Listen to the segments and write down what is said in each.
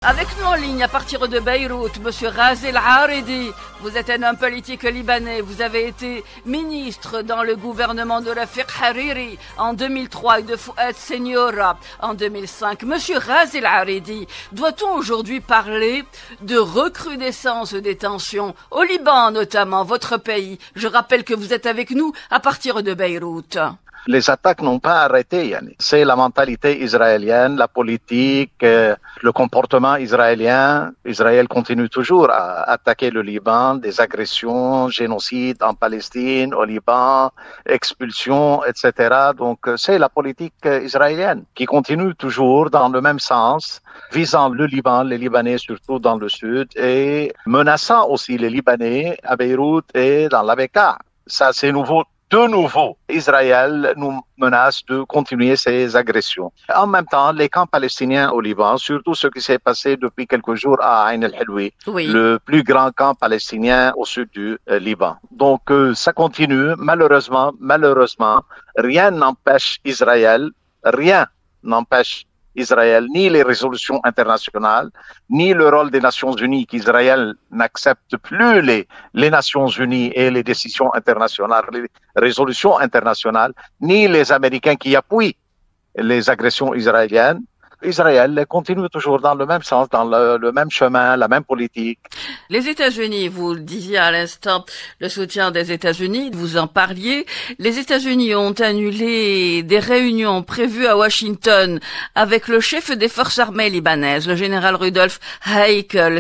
Avec nous en ligne à partir de Beyrouth, Monsieur Razi El-Aridi. Vous êtes un homme politique libanais. Vous avez été ministre dans le gouvernement de Rafiq Hariri en 2003 et de Fouad Seniora en 2005. Monsieur Razi El-Aridi, doit-on aujourd'hui parler de recrudescence des tensions au Liban notamment, votre pays? Je rappelle que vous êtes avec nous à partir de Beyrouth. Les attaques n'ont pas arrêté, Yannick. C'est la mentalité israélienne, la politique, le comportement israélien. Israël continue toujours à attaquer le Liban, des agressions, génocide en Palestine, au Liban, expulsion, etc. Donc, c'est la politique israélienne qui continue toujours dans le même sens, visant le Liban, les Libanais surtout dans le sud, et menaçant aussi les Libanais à Beyrouth et dans la Bekaa. Ça, c'est nouveau. De nouveau, Israël nous menace de continuer ses agressions. En même temps, les camps palestiniens au Liban, surtout ce qui s'est passé depuis quelques jours à Ain el-Helwi, le plus grand camp palestinien au sud du Liban. Donc, ça continue. Malheureusement, rien n'empêche Israël, ni les résolutions internationales, ni le rôle des Nations Unies, qu'Israël n'accepte plus les Nations Unies et les décisions internationales, les résolutions internationales, ni les Américains qui appuient les agressions israéliennes. Israël continue toujours dans le même sens, dans le même chemin, la même politique. Les États-Unis, vous le disiez à l'instant, le soutien des États-Unis, vous en parliez. Les États-Unis ont annulé des réunions prévues à Washington avec le chef des forces armées libanaises, le général Rudolf Heikel,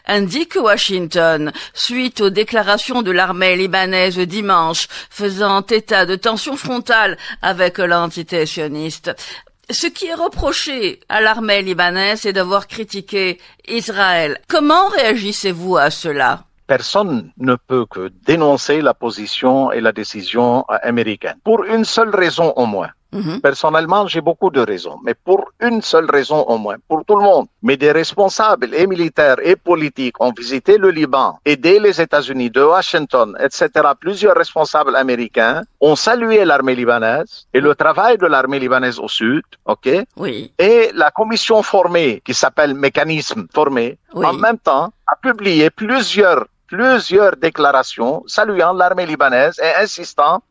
indique Washington, suite aux déclarations de l'armée libanaise dimanche, faisant état de tensions frontales avec l'entité sioniste. Ce qui est reproché à l'armée libanaise, c'est d'avoir critiqué Israël. Comment réagissez-vous à cela? Personne ne peut que dénoncer la position et la décision américaine. Pour une seule raison au moins. Personnellement, j'ai beaucoup de raisons, mais pour une seule raison au moins, pour tout le monde. Mais des responsables et militaires et politiques ont visité le Liban, aidé les États-Unis de Washington, etc. Plusieurs responsables américains ont salué l'armée libanaise et le travail de l'armée libanaise au sud, Oui. Et la commission formée, qui s'appelle Mécanisme formé, en même temps, a publié plusieurs déclarations saluant l'armée libanaise et insistant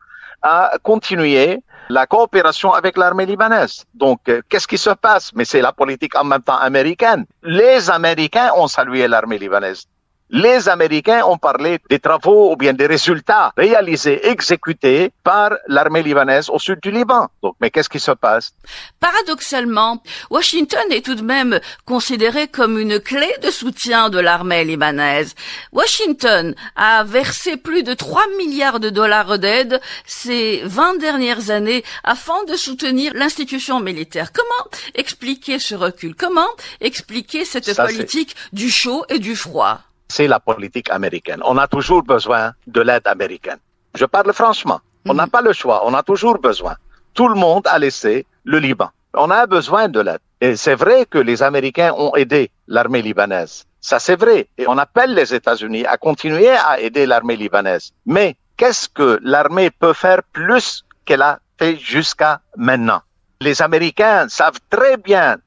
à continuer la coopération avec l'armée libanaise. Donc, qu'est-ce qui se passe? Mais c'est la politique en même temps américaine. Les Américains ont salué l'armée libanaise. Les Américains ont parlé des travaux ou bien des résultats réalisés, exécutés par l'armée libanaise au sud du Liban. Donc, mais qu'est-ce qui se passe? Paradoxalement, Washington est tout de même considéré comme une clé de soutien de l'armée libanaise. Washington a versé plus de 3 milliards de dollars d'aide ces 20 dernières années afin de soutenir l'institution militaire. Comment expliquer ce recul? Comment expliquer cette politique du chaud et du froid? C'est la politique américaine. On a toujours besoin de l'aide américaine. Je parle franchement. On n'a pas le choix. On a toujours besoin. Tout le monde a laissé le Liban. On a besoin de l'aide. Et c'est vrai que les Américains ont aidé l'armée libanaise. Ça, c'est vrai. Et on appelle les États-Unis à continuer à aider l'armée libanaise. Mais qu'est-ce que l'armée peut faire plus qu'elle a fait jusqu'à maintenant? Les Américains savent très bien,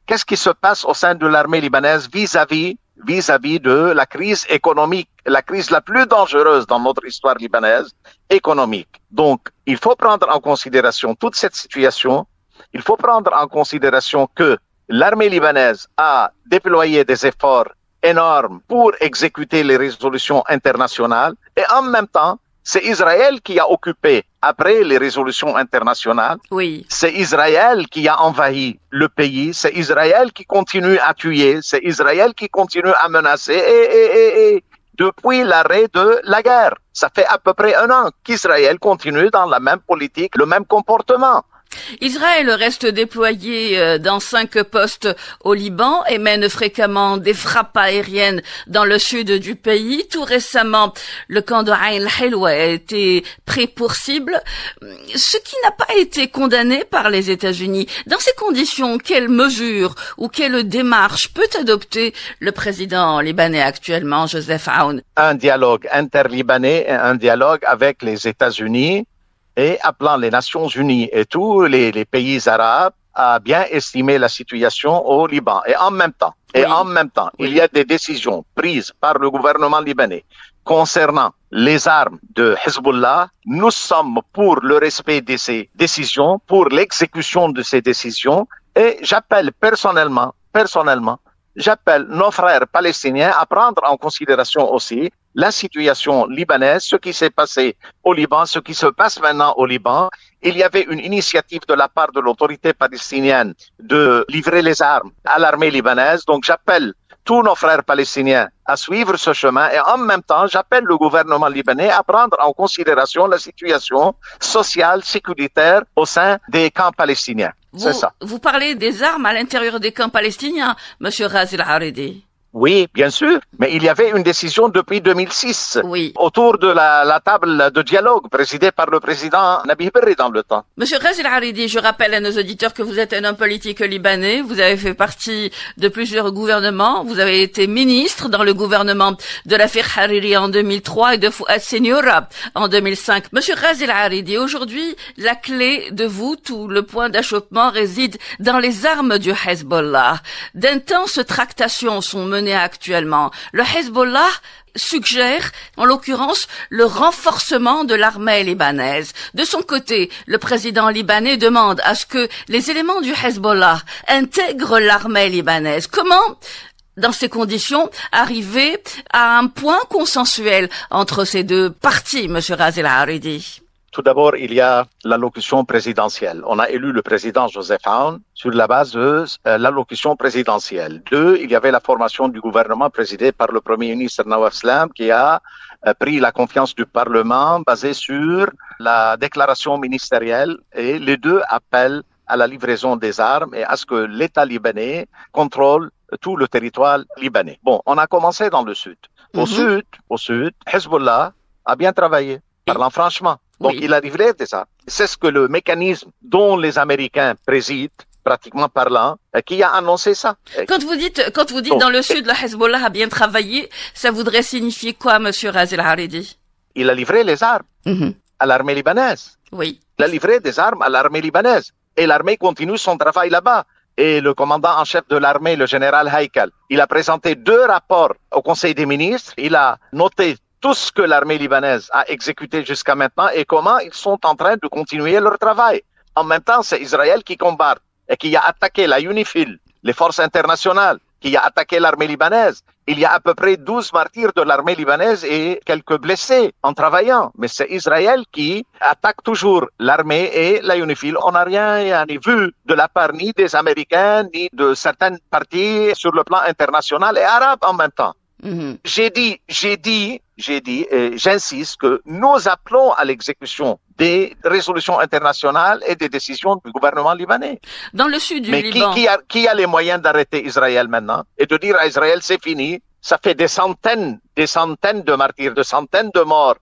qu'est-ce qui se passe au sein de l'armée libanaise vis-à-vis de la crise économique, la crise la plus dangereuse dans notre histoire libanaise, économique. Donc, il faut prendre en considération toute cette situation. Il faut prendre en considération que l'armée libanaise a déployé des efforts énormes pour exécuter les résolutions internationales et en même temps, c'est Israël qui a occupé, après les résolutions internationales, c'est Israël qui a envahi le pays, c'est Israël qui continue à tuer, c'est Israël qui continue à menacer et depuis l'arrêt de la guerre. Ça fait à peu près 1 an qu'Israël continue dans la même politique, le même comportement. Israël reste déployé dans 5 postes au Liban et mène fréquemment des frappes aériennes dans le sud du pays. Tout récemment, le camp de Ain el-Helwa a été pris pour cible, ce qui n'a pas été condamné par les États-Unis. Dans ces conditions, quelles mesures ou quelle démarche peut adopter le président libanais actuellement, Joseph Aoun? Un dialogue interlibanais et un dialogue avec les États-Unis et appelant les Nations Unies et tous les pays arabes a bien estimé la situation au Liban. Et en même temps, il y a des décisions prises par le gouvernement libanais concernant les armes de Hezbollah. Nous sommes pour le respect de ces décisions, pour l'exécution de ces décisions. Et j'appelle personnellement, j'appelle nos frères palestiniens à prendre en considération aussi la situation libanaise, ce qui s'est passé au Liban, ce qui se passe maintenant au Liban. Il y avait une initiative de la part de l'autorité palestinienne de livrer les armes à l'armée libanaise. Donc j'appelle tous nos frères palestiniens à suivre ce chemin et en même temps, j'appelle le gouvernement libanais à prendre en considération la situation sociale, sécuritaire au sein des camps palestiniens. C'est ça. Vous parlez des armes à l'intérieur des camps palestiniens, Monsieur Razi El-Haredi. Oui, bien sûr, mais il y avait une décision depuis 2006 autour de la table de dialogue présidée par le président Nabih Berri dans le temps. Monsieur Razi El-Haredi, je rappelle à nos auditeurs que vous êtes un homme politique libanais, vous avez fait partie de plusieurs gouvernements, vous avez été ministre dans le gouvernement de l'affaire Hariri en 2003 et de Fouad Seniora en 2005. Monsieur Razi El-Haredi, aujourd'hui, la clé de voûte ou le point d'achoppement réside dans les armes du Hezbollah. D'intenses tractations sont menées actuellement. Le Hezbollah suggère, en l'occurrence, le renforcement de l'armée libanaise. De son côté, le président libanais demande à ce que les éléments du Hezbollah intègrent l'armée libanaise. Comment, dans ces conditions, arriver à un point consensuel entre ces deux parties, Monsieur Razi El-Haredi? Tout d'abord, il y a l'allocution présidentielle. On a élu le président Joseph Aoun sur la base de l'allocution présidentielle. Deux, il y avait la formation du gouvernement présidé par le premier ministre Nawaf Salam qui a pris la confiance du Parlement basée sur la déclaration ministérielle et les deux appellent à la livraison des armes et à ce que l'État libanais contrôle tout le territoire libanais. Bon, on a commencé dans le sud. Au sud, Hezbollah a bien travaillé, parlant franchement. Donc, il a livré des armes. C'est ce que le mécanisme dont les Américains président, pratiquement parlant, qui a annoncé ça. Quand vous dites dans le sud, le Hezbollah a bien travaillé, ça voudrait signifier quoi, Monsieur Razi El-Haredi? Il a livré les armes à l'armée libanaise. Oui. Il a livré des armes à l'armée libanaise. Et l'armée continue son travail là-bas. Et le commandant en chef de l'armée, le général Haïkal, il a présenté 2 rapports au Conseil des ministres. Il a noté tout ce que l'armée libanaise a exécuté jusqu'à maintenant et comment ils sont en train de continuer leur travail. En même temps, c'est Israël qui combat et qui a attaqué la UNIFIL, les forces internationales, qui a attaqué l'armée libanaise. Il y a à peu près 12 martyrs de l'armée libanaise et quelques blessés en travaillant. Mais c'est Israël qui attaque toujours l'armée et la UNIFIL. On n'a rien vu de la part ni des Américains, ni de certaines parties sur le plan international et arabe en même temps. J'ai dit, et j'insiste que nous appelons à l'exécution des résolutions internationales et des décisions du gouvernement libanais. Dans le sud du Liban. Mais qui a les moyens d'arrêter Israël maintenant et de dire à Israël c'est fini? Ça fait des centaines de martyrs, de centaines de morts.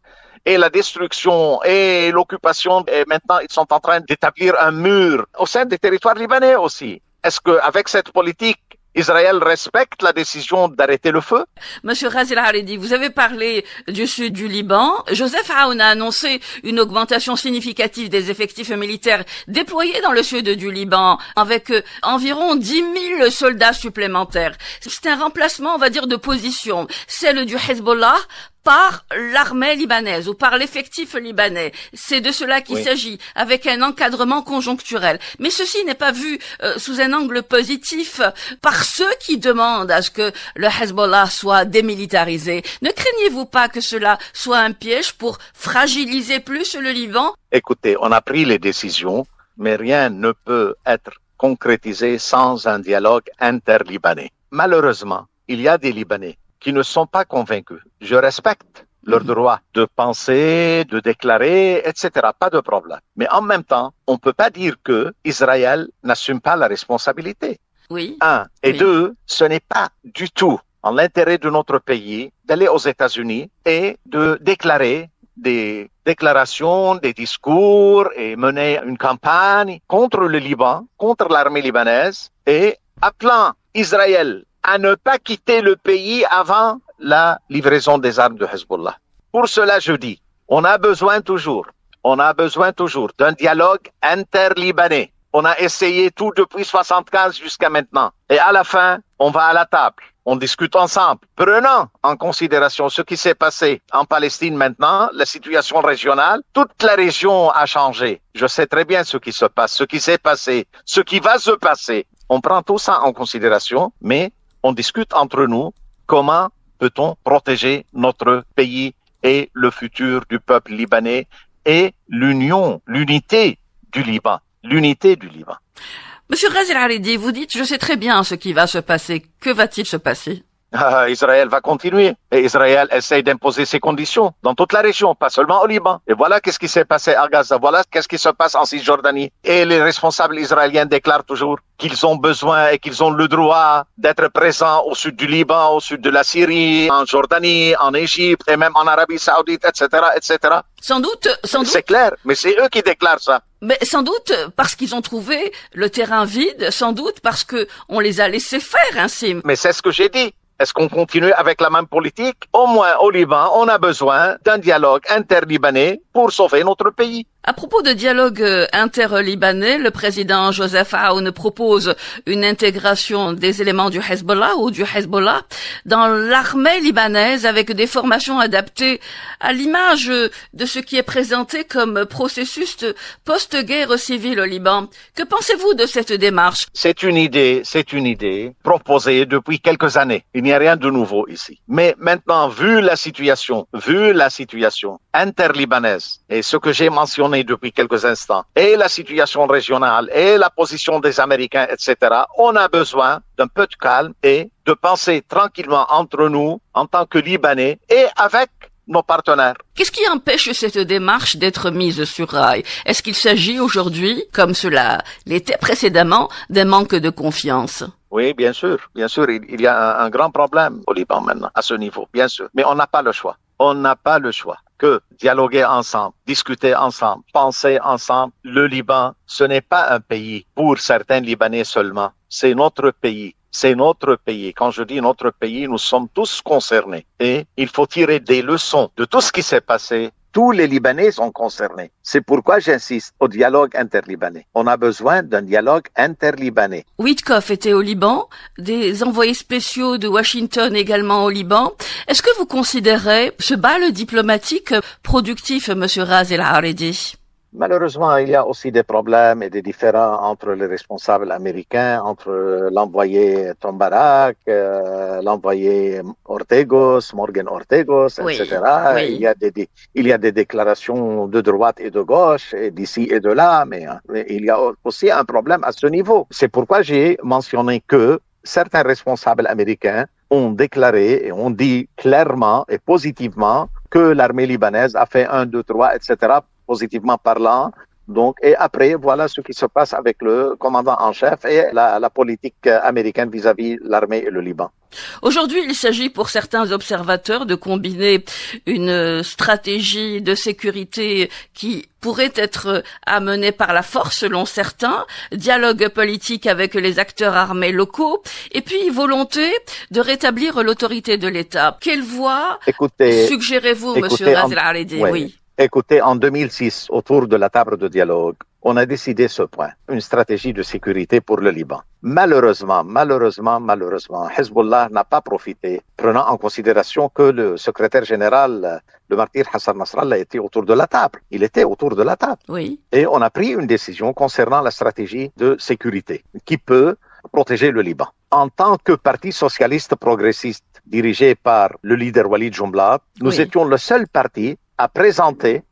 Et la destruction et l'occupation, et maintenant ils sont en train d'établir un mur au sein des territoires libanais aussi. Est-ce qu'avec cette politique, Israël respecte la décision d'arrêter le feu? Monsieur Razi El-Haredi, vous avez parlé du sud du Liban. Joseph Aoun a annoncé une augmentation significative des effectifs militaires déployés dans le sud du Liban, avec environ 10 000 soldats supplémentaires. C'est un remplacement, on va dire, de position, celle du Hezbollah par l'armée libanaise ou par l'effectif libanais. C'est de cela qu'il s'agit, avec un encadrement conjoncturel. Mais ceci n'est pas vu sous un angle positif par ceux qui demandent à ce que le Hezbollah soit démilitarisé. Ne craignez-vous pas que cela soit un piège pour fragiliser plus le Liban? Écoutez, on a pris les décisions, mais rien ne peut être concrétisé sans un dialogue interlibanais. Malheureusement, il y a des Libanais qui ne sont pas convaincus. Je respecte leur droit de penser, de déclarer, etc. Pas de problème. Mais en même temps, on ne peut pas dire que Israël n'assume pas la responsabilité. Oui. Un. Et deux, ce n'est pas du tout en l'intérêt de notre pays d'aller aux États-Unis et de déclarer des déclarations, des discours et mener une campagne contre le Liban, contre l'armée libanaise et appelant Israël à ne pas quitter le pays avant la livraison des armes de Hezbollah. Pour cela, je dis, on a besoin toujours d'un dialogue interlibanais On a essayé tout depuis 75 jusqu'à maintenant. Et à la fin, on va à la table. On discute ensemble, prenant en considération ce qui s'est passé en Palestine maintenant, la situation régionale. Toute la région a changé. Je sais très bien ce qui se passe, ce qui s'est passé, ce qui va se passer. On prend tout ça en considération, mais on discute entre nous comment peut-on protéger notre pays et le futur du peuple libanais et l'unité du Liban. L'unité du Liban. Monsieur Ras El-Haredi, vous dites, je sais très bien ce qui va se passer. Que va-t-il se passer? Israël va continuer. Et Israël essaye d'imposer ses conditions dans toute la région, pas seulement au Liban. Et voilà qu'est-ce qui s'est passé à Gaza. Voilà qu'est-ce qui se passe en Cisjordanie. Et les responsables israéliens déclarent toujours qu'ils ont besoin et qu'ils ont le droit d'être présents au sud du Liban, au sud de la Syrie, en Jordanie, en Égypte et même en Arabie Saoudite, etc., etc. Sans doute. C'est clair, mais c'est eux qui déclarent ça. Mais sans doute parce qu'ils ont trouvé le terrain vide, sans doute parce que on les a laissés faire ainsi. Mais c'est ce que j'ai dit. Est-ce qu'on continue avec la même politique? Au moins au Liban, on a besoin d'un dialogue interlibanais pour sauver notre pays. À propos de dialogue inter-libanais, le président Joseph Aoun propose une intégration des éléments du Hezbollah ou du Hezbollah dans l'armée libanaise avec des formations adaptées à l'image de ce qui est présenté comme processus post-guerre civile au Liban. Que pensez-vous de cette démarche? C'est une idée proposée depuis quelques années. Il n'y a rien de nouveau ici. Mais maintenant, vu la situation interlibanaise et ce que j'ai mentionné depuis quelques instants, et la situation régionale, et la position des Américains, etc., on a besoin d'un peu de calme et de penser tranquillement entre nous, en tant que Libanais, et avec nos partenaires. Qu'est-ce qui empêche cette démarche d'être mise sur rail? Est-ce qu'il s'agit aujourd'hui, comme cela l'était précédemment, d'un manque de confiance? Oui, bien sûr, il y a un grand problème au Liban maintenant, à ce niveau, bien sûr. Mais on n'a pas le choix. On n'a pas le choix que dialoguer ensemble, discuter ensemble, penser ensemble. Le Liban, ce n'est pas un pays pour certains Libanais seulement. C'est notre pays. C'est notre pays. Quand je dis notre pays, nous sommes tous concernés. Et il faut tirer des leçons de tout ce qui s'est passé. Tous les Libanais sont concernés. C'est pourquoi j'insiste au dialogue interlibanais. On a besoin d'un dialogue interlibanais. Witkoff était au Liban, des envoyés spéciaux de Washington également au Liban. Est-ce que vous considérez ce bal diplomatique productif, monsieur Ras El-Haredi? Malheureusement, il y a aussi des problèmes et des différends entre les responsables américains, entre l'envoyé Tom Barak, l'envoyé Morgan Ortegos, oui, etc. Oui. Il y a des déclarations de droite et de gauche, et d'ici et de là, mais il y a aussi un problème à ce niveau. C'est pourquoi j'ai mentionné que certains responsables américains ont déclaré et ont dit clairement et positivement que l'armée libanaise a fait 1, 2, 3, etc., positivement parlant. Donc, et après, voilà ce qui se passe avec le commandant en chef et la politique américaine vis-à-vis l'armée et le Liban. Aujourd'hui, il s'agit pour certains observateurs de combiner une stratégie de sécurité qui pourrait être amenée par la force selon certains, dialogue politique avec les acteurs armés locaux, et puis volonté de rétablir l'autorité de l'État. Quelle voie suggérez-vous, monsieur Ras El-Haredi? Oui. Écoutez, en 2006, autour de la table de dialogue, on a décidé ce point, une stratégie de sécurité pour le Liban. Malheureusement, Hezbollah n'a pas profité, prenant en considération que le secrétaire général, le martyr Hassan Nasrallah, était autour de la table. Il était autour de la table. Oui. Et on a pris une décision concernant la stratégie de sécurité qui peut protéger le Liban. En tant que parti socialiste progressiste dirigé par le leader Walid Jumblat, nous étions le seul parti à présenter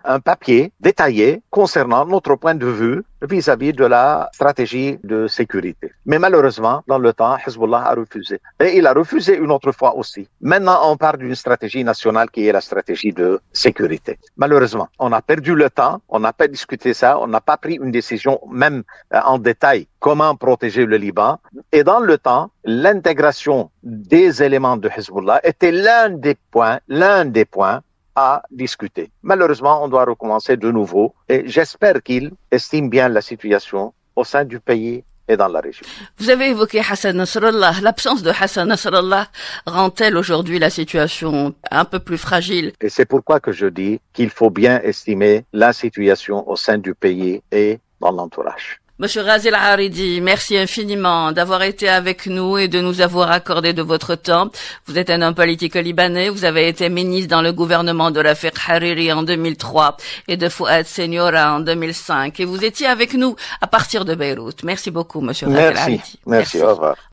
un papier détaillé concernant notre point de vue vis-à-vis de la stratégie de sécurité. Mais malheureusement, dans le temps, Hezbollah a refusé. Et il a refusé une autre fois aussi. Maintenant, on parle d'une stratégie nationale qui est la stratégie de sécurité. Malheureusement, on a perdu le temps, on n'a pas discuté ça, on n'a pas pris une décision même en détail comment protéger le Liban. Et dans le temps, l'intégration des éléments de Hezbollah était l'un des points à discuter. Malheureusement, on doit recommencer de nouveau et j'espère qu'il estime bien la situation au sein du pays et dans la région. Vous avez évoqué Hassan Nasrallah. L'absence de Hassan Nasrallah rend-elle aujourd'hui la situation un peu plus fragile? Et c'est pourquoi que je dis qu'il faut bien estimer la situation au sein du pays et dans l'entourage. Monsieur Razi El-Haridi, merci infiniment d'avoir été avec nous et de nous avoir accordé de votre temps. Vous êtes un homme politique libanais, vous avez été ministre dans le gouvernement de Rafik Hariri en 2003 et de Fouad Seniora en 2005 et vous étiez avec nous à partir de Beyrouth. Merci beaucoup, monsieur Razi El-Haridi. Merci, au revoir.